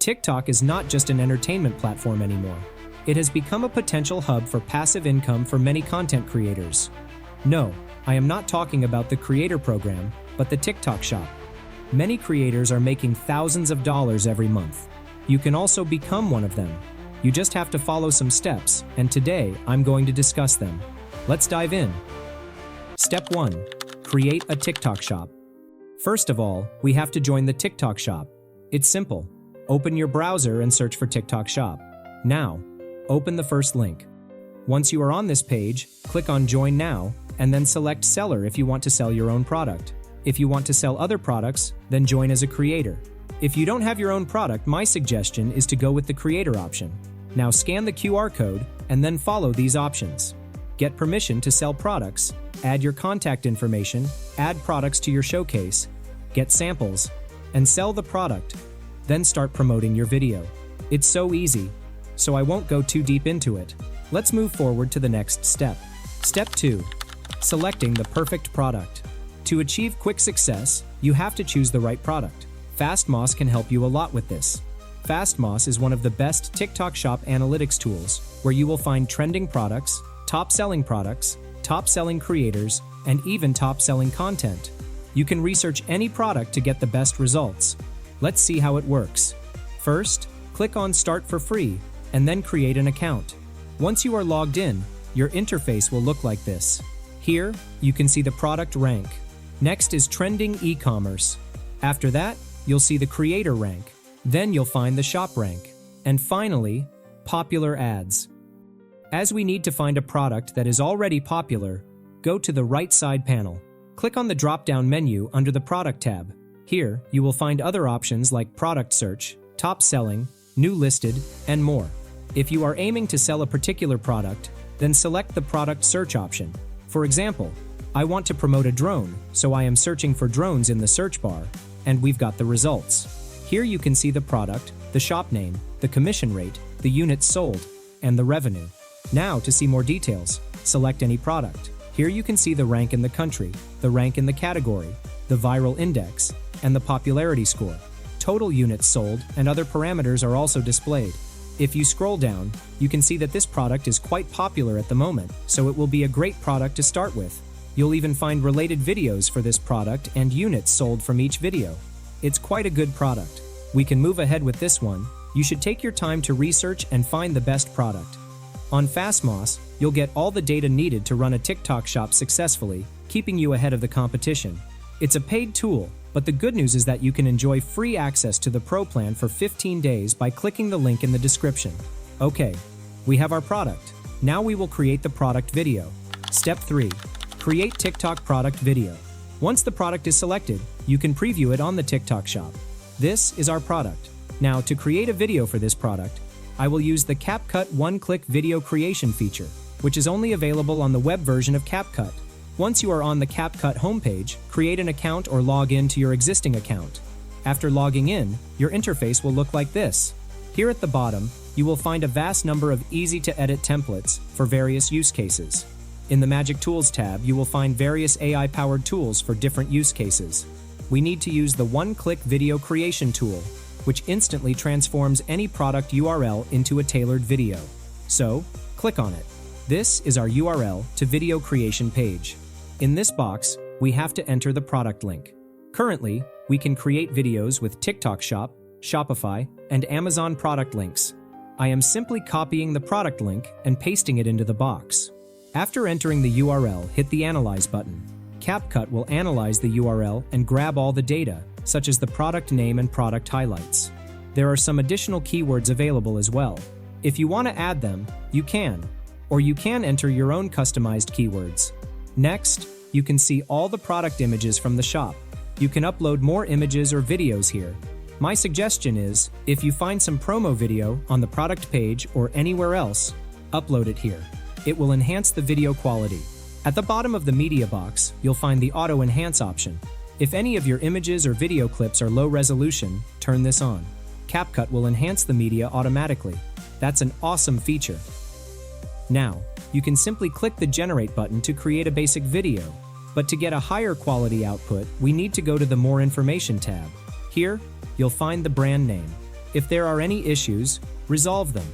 TikTok is not just an entertainment platform anymore. It has become a potential hub for passive income for many content creators. No, I am not talking about the creator program, but the TikTok shop. Many creators are making thousands of dollars every month. You can also become one of them. You just have to follow some steps, and today I'm going to discuss them. Let's dive in. Step 1. Create a TikTok shop. First of all, we have to join the TikTok shop. It's simple. Open your browser and search for TikTok shop. Now, open the first link. Once you are on this page, click on Join Now, and then select Seller if you want to sell your own product. If you want to sell other products, then join as a creator. If you don't have your own product, my suggestion is to go with the creator option. Now scan the QR code and then follow these options. Get permission to sell products, add your contact information, add products to your showcase, get samples, and sell the product. Then start promoting your video. It's so easy, so I won't go too deep into it. Let's move forward to the next step. Step 2. Selecting the perfect product. To achieve quick success, you have to choose the right product. Fastmoss can help you a lot with this. Fastmoss is one of the best TikTok shop analytics tools where you will find trending products, top-selling creators, and even top-selling content. You can research any product to get the best results. Let's see how it works. First, click on Start for free, and then create an account. Once you are logged in, your interface will look like this. Here, you can see the product rank. Next is Trending E-commerce. After that, you'll see the Creator rank. Then you'll find the Shop rank. And finally, Popular ads. As we need to find a product that is already popular, go to the right side panel. Click on the drop-down menu under the Product tab. Here, you will find other options like Product Search, Top Selling, New Listed, and more. If you are aiming to sell a particular product, then select the Product Search option. For example, I want to promote a drone, so I am searching for drones in the search bar, and we've got the results. Here you can see the product, the shop name, the commission rate, the units sold, and the revenue. Now, to see more details, select any product. Here you can see the rank in the country, the rank in the category, the viral index, and the popularity score. Total units sold and other parameters are also displayed. If you scroll down, you can see that this product is quite popular at the moment, so it will be a great product to start with. You'll even find related videos for this product and units sold from each video. It's quite a good product. We can move ahead with this one. You should take your time to research and find the best product. On Fastmoss, you'll get all the data needed to run a TikTok shop successfully, keeping you ahead of the competition. It's a paid tool, but the good news is that you can enjoy free access to the Pro plan for 15 days by clicking the link in the description. Okay, we have our product. Now we will create the product video. Step 3. Create TikTok product video. Once the product is selected, you can preview it on the TikTok shop. This is our product. Now, to create a video for this product, I will use the CapCut One-Click Video Creation feature, which is only available on the web version of CapCut. Once you are on the CapCut homepage, create an account or log in to your existing account. After logging in, your interface will look like this. Here at the bottom, you will find a vast number of easy-to-edit templates for various use cases. In the Magic Tools tab, you will find various AI-powered tools for different use cases. We need to use the One-Click Video Creation tool, which instantly transforms any product URL into a tailored video. So, click on it. This is our URL to video creation page. In this box, we have to enter the product link. Currently, we can create videos with TikTok Shop, Shopify, and Amazon product links. I am simply copying the product link and pasting it into the box. After entering the URL, hit the Analyze button. CapCut will analyze the URL and grab all the data, such as the product name and product highlights. There are some additional keywords available as well. If you want to add them, you can, or you can enter your own customized keywords. Next, you can see all the product images from the shop. You can upload more images or videos here. My suggestion is, if you find some promo video on the product page or anywhere else, upload it here. It will enhance the video quality. At the bottom of the media box, you'll find the Auto Enhance option. If any of your images or video clips are low resolution, turn this on. CapCut will enhance the media automatically. That's an awesome feature. Now, you can simply click the Generate button to create a basic video. But to get a higher quality output, we need to go to the More Information tab. Here, you'll find the brand name. If there are any issues, resolve them.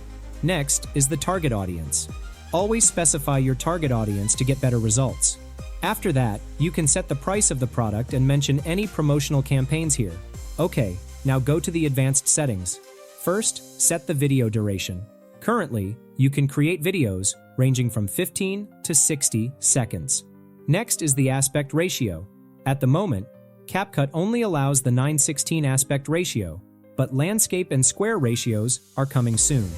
Next is the target audience. Always specify your target audience to get better results. After that, you can set the price of the product and mention any promotional campaigns here. Okay, now go to the advanced settings. First, set the video duration. Currently, you can create videos ranging from 15 to 60 seconds. Next is the aspect ratio. At the moment, CapCut only allows the 9:16 aspect ratio, but landscape and square ratios are coming soon.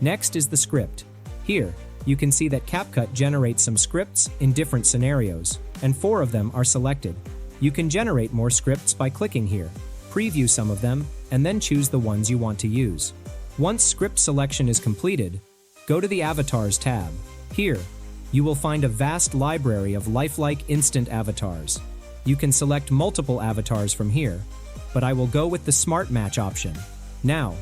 Next is the script. Here, you can see that CapCut generates some scripts in different scenarios, and 4 of them are selected. You can generate more scripts by clicking here, preview some of them, and then choose the ones you want to use. Once script selection is completed, go to the Avatars tab. Here, you will find a vast library of lifelike instant avatars. You can select multiple avatars from here, but I will go with the Smart Match option. Now,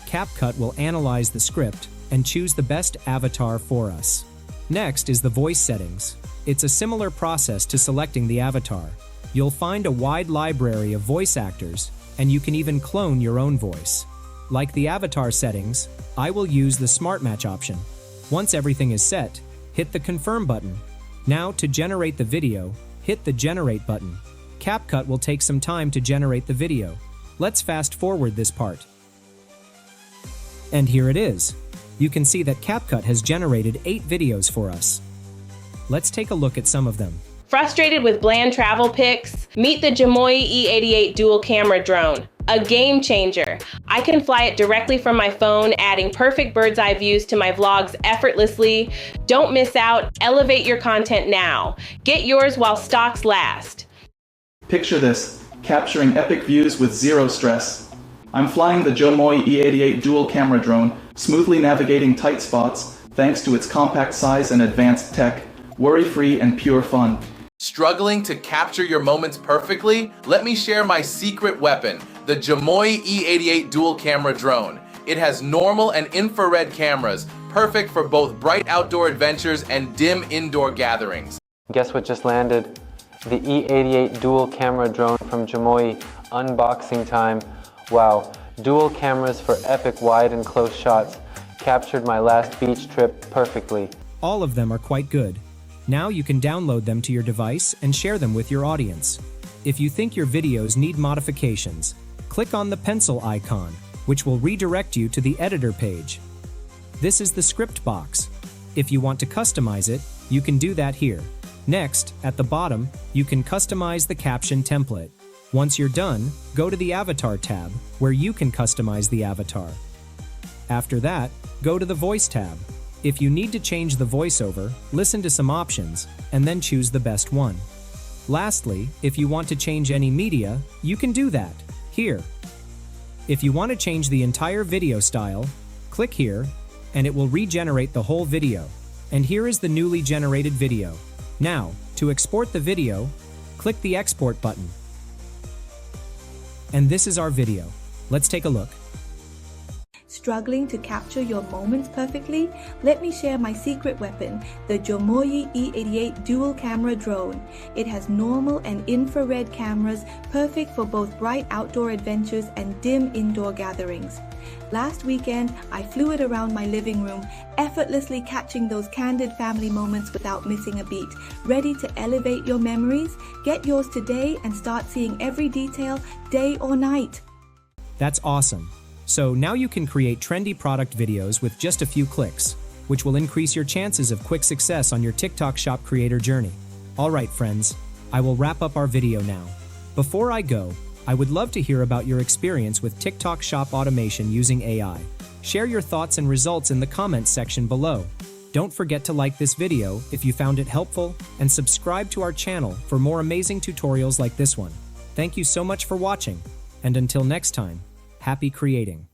CapCut will analyze the script and choose the best avatar for us. Next is the voice settings. It's a similar process to selecting the avatar. You'll find a wide library of voice actors, and you can even clone your own voice. Like the avatar settings, I will use the Smart Match option. Once everything is set, hit the Confirm button. Now, to generate the video, hit the Generate button. CapCut will take some time to generate the video. Let's fast forward this part. And here it is. You can see that CapCut has generated 8 videos for us. Let's take a look at some of them. Frustrated with bland travel pics? Meet the Jamoy E88 dual camera drone, a game changer. I can fly it directly from my phone, adding perfect bird's eye views to my vlogs effortlessly. Don't miss out, elevate your content now. Get yours while stocks last. Picture this, capturing epic views with zero stress. I'm flying the Jamoy E88 dual camera drone, smoothly navigating tight spots, thanks to its compact size and advanced tech, worry-free and pure fun. Struggling to capture your moments perfectly? Let me share my secret weapon, the Jamoy E88 dual camera drone. It has normal and infrared cameras, perfect for both bright outdoor adventures and dim indoor gatherings. Guess what just landed? The E88 dual camera drone from Jamoy. Unboxing time. Wow, dual cameras for epic wide and close shots. Captured my last beach trip perfectly. All of them are quite good. Now you can download them to your device and share them with your audience. If you think your videos need modifications, click on the pencil icon, which will redirect you to the editor page. This is the script box. If you want to customize it, you can do that here. Next, at the bottom, you can customize the caption template. Once you're done, go to the Avatar tab, where you can customize the avatar. After that, go to the Voice tab. If you need to change the voiceover, listen to some options, and then choose the best one. Lastly, if you want to change any media, you can do that, here. If you want to change the entire video style, click here, and it will regenerate the whole video. And here is the newly generated video. Now, to export the video, click the Export button. And this is our video. Let's take a look. Struggling to capture your moments perfectly? Let me share my secret weapon, the Jamoy E88 dual camera drone. It has normal and infrared cameras, perfect for both bright outdoor adventures and dim indoor gatherings. Last weekend, I flew it around my living room, effortlessly catching those candid family moments without missing a beat. Ready to elevate your memories? Get yours today and start seeing every detail, day or night. That's awesome. So now you can create trendy product videos with just a few clicks, which will increase your chances of quick success on your TikTok shop creator journey. Alright friends, I will wrap up our video now. Before I go, I would love to hear about your experience with TikTok shop automation using AI. Share your thoughts and results in the comments section below. Don't forget to like this video if you found it helpful, and subscribe to our channel for more amazing tutorials like this one. Thank you so much for watching, and until next time, happy creating.